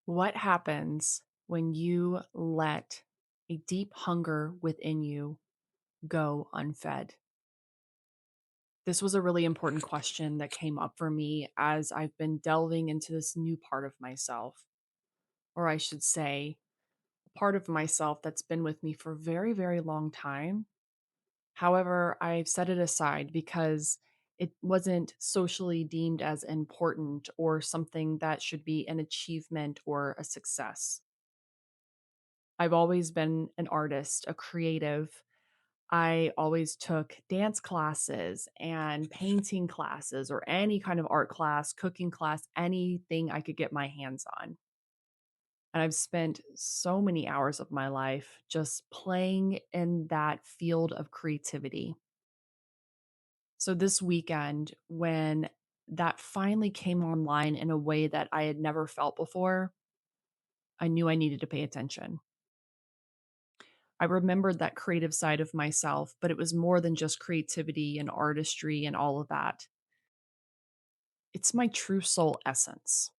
What happens when you let a deep hunger within you go unfed? This was a really important question that came up for me as I've been delving into this new part of myself, or I should say, a part of myself that's been with me for a very, very long time. However, I've set it aside because it wasn't socially deemed as important or something that should be an achievement or a success. I've always been an artist, a creative. I always took dance classes and painting classes or any kind of art class, cooking class, anything I could get my hands on. And I've spent so many hours of my life just playing in that field of creativity. So this weekend, when that finally came online in a way that I had never felt before, I knew I needed to pay attention. I remembered that creative side of myself, but it was more than just creativity and artistry and all of that. It's my true soul essence.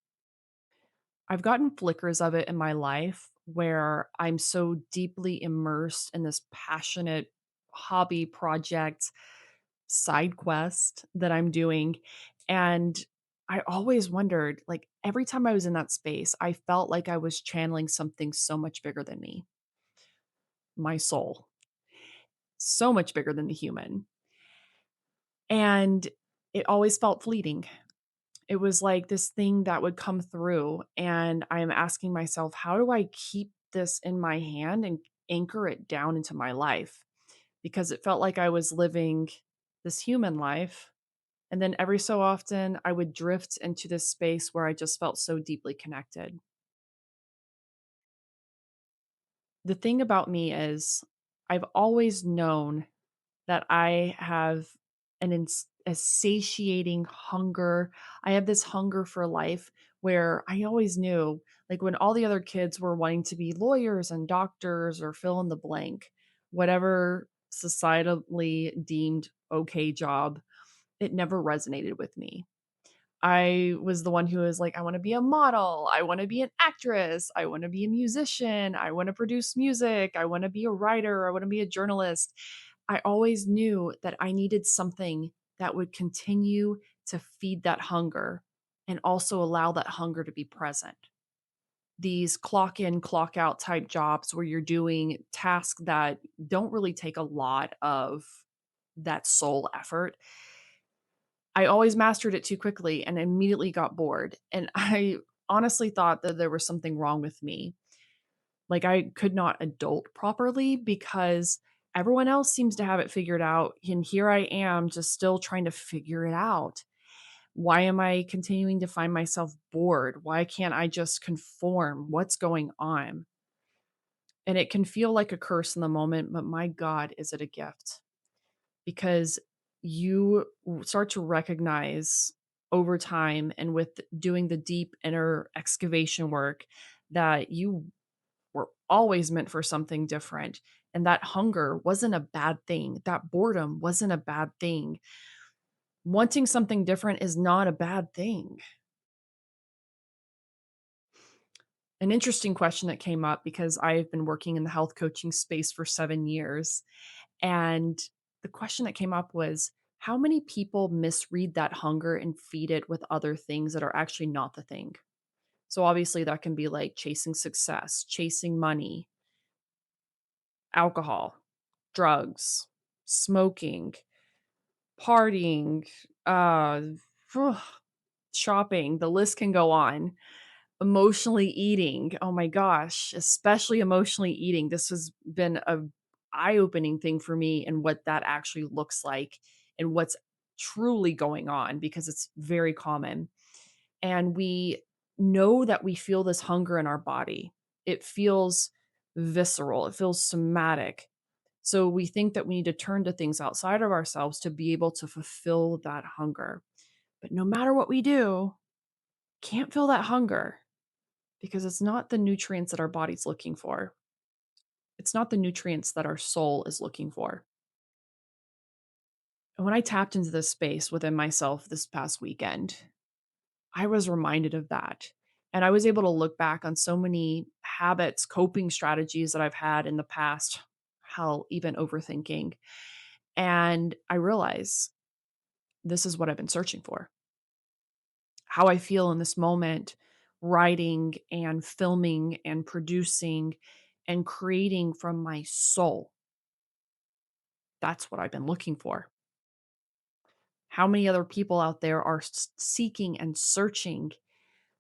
I've gotten flickers of it in my life where I'm so deeply immersed in this passionate hobby project, side quest that I'm doing. And I always wondered, like, every time I was in that space, I felt like I was channeling something so much bigger than me, my soul, so much bigger than the human. And it always felt fleeting. It was like this thing that would come through, and I am asking myself, how do I keep this in my hand and anchor it down into my life? Because it felt like I was living this human life. And then every so often, I would drift into this space where I just felt so deeply connected. The thing about me is, I've always known that I have a satiating hunger. I have this hunger for life where I always knew, like when all the other kids were wanting to be lawyers and doctors or fill in the blank, whatever societally deemed okay job, it never resonated with me. I was the one who was like, I want to be a model. I want to be an actress. I want to be a musician. I want to produce music. I want to be a writer. I want to be a journalist. I always knew that I needed something that would continue to feed that hunger and also allow that hunger to be present. These clock in, clock out type jobs where you're doing tasks that don't really take a lot of that soul effort. I always mastered it too quickly and immediately got bored. And I honestly thought that there was something wrong with me. Like I could not adult properly because everyone else seems to have it figured out. And here I am just still trying to figure it out. Why am I continuing to find myself bored? Why can't I just conform? What's going on? And it can feel like a curse in the moment, but my God, is it a gift? Because start to recognize over time and with doing the deep inner excavation work that you were always meant for something different. And that hunger wasn't a bad thing. That boredom wasn't a bad thing. Wanting something different is not a bad thing. An interesting question that came up because I've been working in the health coaching space for 7 years. And the question that came up was, how many people misread that hunger and feed it with other things that are actually not the thing? So obviously that can be like chasing success, chasing money, alcohol, drugs, smoking, partying, shopping, the list can go on. Emotionally eating, oh my gosh, especially emotionally eating. This has been a eye-opening thing for me and what that actually looks like and what's truly going on because it's very common. And we know that we feel this hunger in our body. It feels visceral, it feels somatic. So we think that we need to turn to things outside of ourselves to be able to fulfill that hunger. But no matter what we do, can't fill that hunger because it's not the nutrients that our body's looking for. It's not the nutrients that our soul is looking for. And when I tapped into this space within myself this past weekend, I was reminded of that. And I was able to look back on so many habits, coping strategies that I've had in the past, how even overthinking. And I realize this is what I've been searching for. How I feel in this moment, writing and filming and producing and creating from my soul. That's what I've been looking for. How many other people out there are seeking and searching?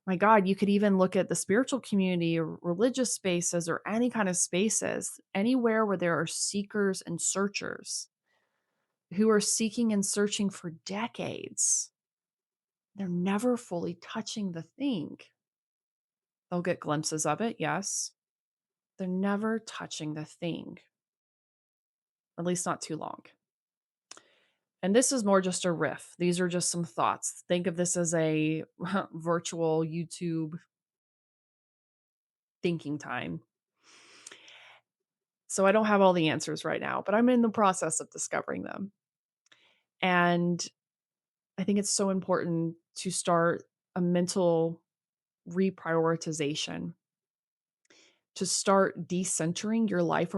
My God, you could even look at the spiritual community or religious spaces or any kind of spaces, anywhere where there are seekers and searchers who are seeking and searching for decades. They're never fully touching the thing. They'll get glimpses of it, yes. They're never touching the thing, at least not too long. And this is more just a riff. These are just some thoughts. Think of this as a virtual YouTube thinking time. So I don't have all the answers right now, but I'm in the process of discovering them. And I think it's so important to start a mental reprioritization, to start decentering your life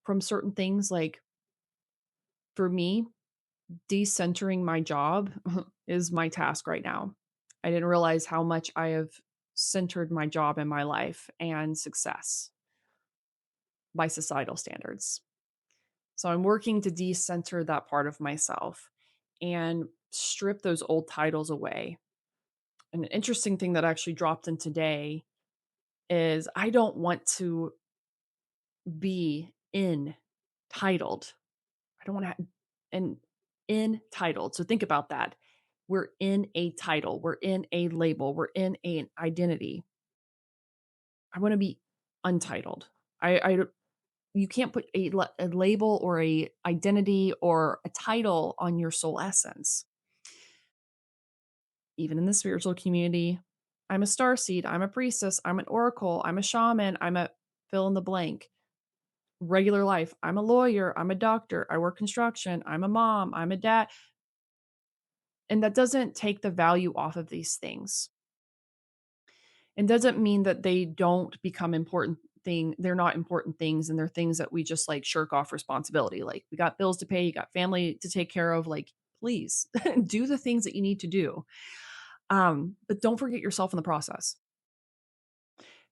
from certain things. Like for me, decentering my job is my task right now. I didn't realize how much I have centered my job in my life and success by societal standards. So I'm working to decenter that part of myself and strip those old titles away. An interesting thing that actually dropped in today is I don't want to be entitled. I don't want to and entitled. So think about that. We're in a title, we're in a label, we're in an identity. I want to be untitled. I you can't put a label or a identity or a title on your soul essence. Even in the spiritual community, I'm a star seed, I'm a priestess, I'm an oracle, I'm a shaman, I'm a fill in the blank. Regular life, I'm a lawyer, I'm a doctor, I work construction, I'm a mom, I'm a dad. And that doesn't take the value off of these things. It doesn't mean that they don't become important they're not important things and they're things that we just like shirk off responsibility. Like we got bills to pay, you got family to take care of, like please do the things that you need to do. But don't forget yourself in the process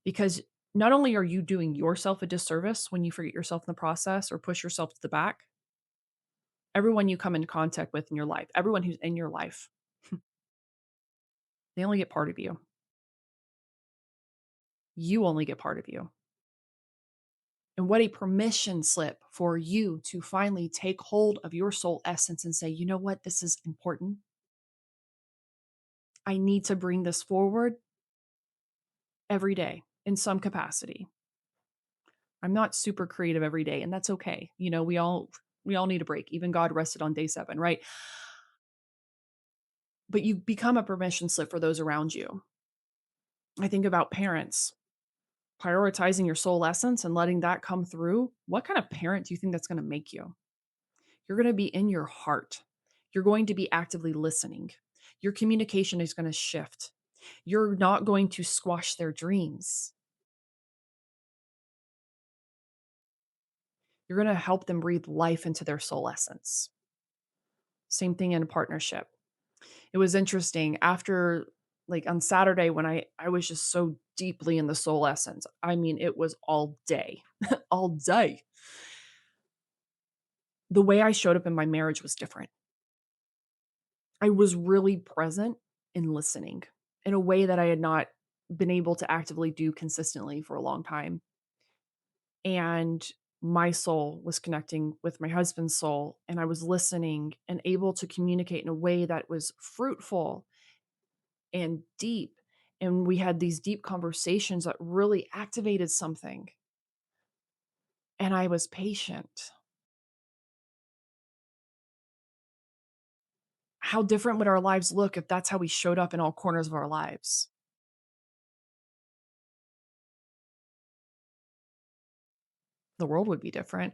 because not only are you doing yourself a disservice when you forget yourself in the process or push yourself to the back, everyone you come into contact with in your life, everyone who's in your life, they only get part of you. You only get part of you. And what a permission slip for you to finally take hold of your soul essence and say, you know what, this is important. I need to bring this forward every day in some capacity. I'm not super creative every day, and that's okay. You know, we all need a break. Even God rested on day 7, right? But you become a permission slip for those around you. I think about parents prioritizing your soul essence and letting that come through. What kind of parent do you think that's going to make you? You're going to be in your heart. You're going to be actively listening. Your communication is going to shift. You're not going to squash their dreams. You're going to help them breathe life into their soul essence. Same thing in a partnership. It was interesting after like on Saturday when I was just so deeply in the soul essence. I mean, it was all day. All day. The way I showed up in my marriage was different. I was really present in listening in a way that I had not been able to actively do consistently for a long time. And my soul was connecting with my husband's soul, and I was listening and able to communicate in a way that was fruitful and deep. And we had these deep conversations that really activated something. And I was patient. How different would our lives look if that's how we showed up in all corners of our lives? The world would be different.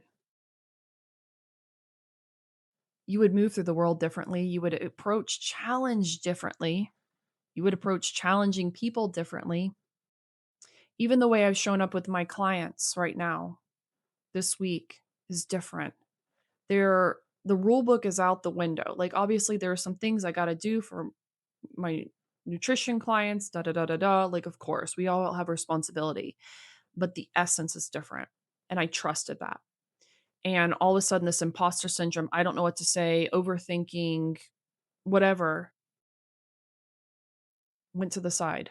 You would move through the world differently. You would approach challenge differently. You would approach challenging people differently. Even the way I've shown up with my clients right now, this week, is different. The rule book is out the window. Like, obviously, there are some things I got to do for my nutrition clients, da da da da da. Like, of course, we all have responsibility, but the essence is different. And I trusted that. And all of a sudden, this imposter syndrome, I don't know what to say, overthinking, whatever, went to the side.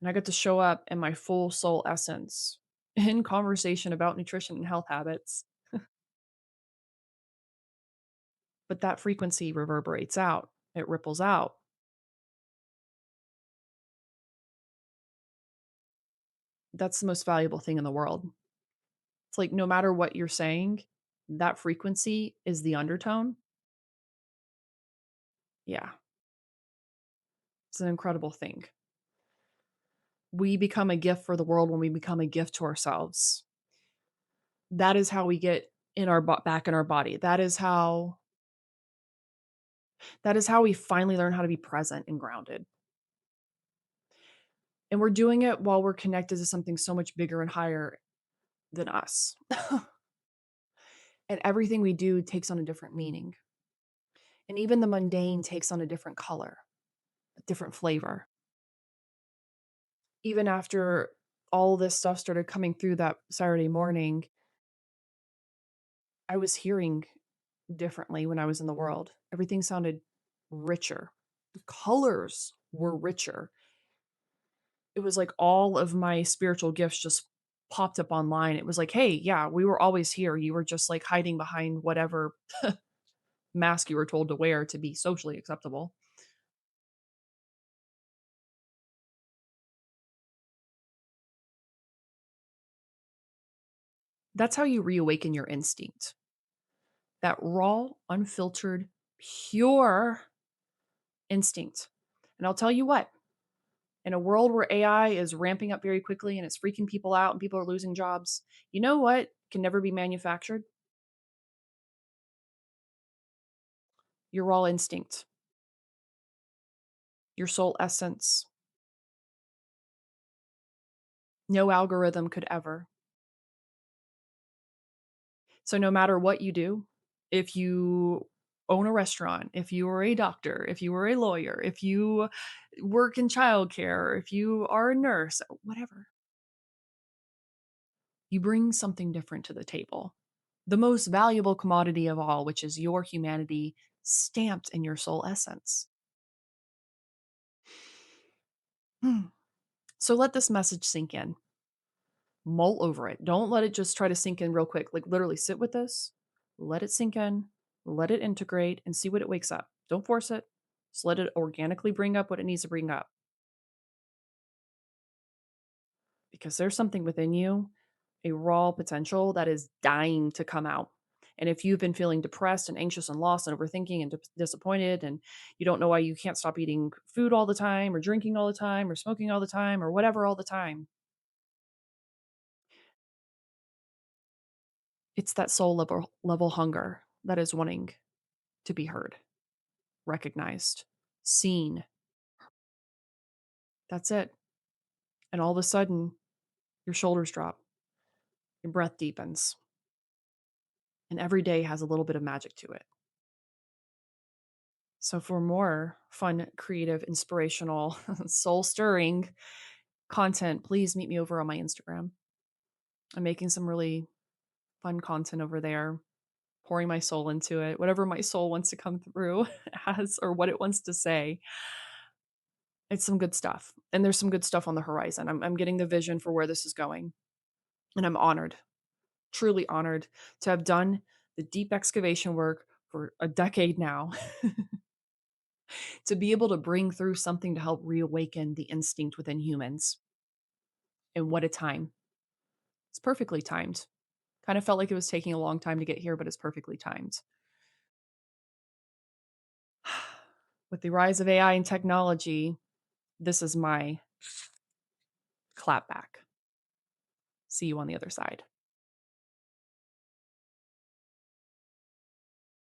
And I got to show up in my full soul essence in conversation about nutrition and health habits. But that frequency reverberates out, it ripples out. That's the most valuable thing in the world. It's like no matter what you're saying, that frequency is the undertone. Yeah, it's an incredible thing. We become a gift for the world when we become a gift to ourselves. That is how we get in our back in our body. That is how we finally learn how to be present and grounded. And we're doing it while we're connected to something so much bigger and higher than us. And everything we do takes on a different meaning. And even the mundane takes on a different color, a different flavor. Even after all this stuff started coming through that Saturday morning, I was hearing differently when I was in the world. Everything sounded richer. The colors were richer. It was like all of my spiritual gifts just popped up online. It was like, hey, yeah, we were always here. You were just like hiding behind whatever mask you were told to wear to be socially acceptable. That's how you reawaken your instinct. That raw, unfiltered, pure instinct. And I'll tell you what, in a world where AI is ramping up very quickly and it's freaking people out and people are losing jobs, you know what can never be manufactured? Your raw instinct, your soul essence. No algorithm could ever. So, no matter what you do, if you own a restaurant, if you are a doctor, if you are a lawyer, if you work in childcare, if you are a nurse, whatever, you bring something different to the table. The most valuable commodity of all, which is your humanity stamped in your soul essence. Hmm. So let this message sink in. Mull over it. Don't let it just try to sink in real quick. Like literally sit with this, let it sink in, let it integrate, and see what it wakes up. Don't force it. Just let it organically bring up what it needs to bring up. Because there's something within you, a raw potential that is dying to come out. And if you've been feeling depressed and anxious and lost and overthinking and disappointed, and you don't know why you can't stop eating food all the time, or drinking all the time, or smoking all the time, or whatever all the time, it's that soul level hunger that is wanting to be heard, recognized, seen. That's it. And all of a sudden, your shoulders drop, your breath deepens, and every day has a little bit of magic to it. So, for more fun, creative, inspirational, soul stirring content, please meet me over on my Instagram. I'm making some really fun content over there, pouring my soul into it, whatever my soul wants to come through as or what it wants to say. It's some good stuff. And there's some good stuff on the horizon. I'm getting the vision for where this is going. And I'm honored, truly honored to have done the deep excavation work for a decade now to be able to bring through something to help reawaken the instinct within humans. And what a time. It's perfectly timed. Kind of felt like it was taking a long time to get here, but it's perfectly timed. With the rise of AI and technology, this is my clap back. See you on the other side.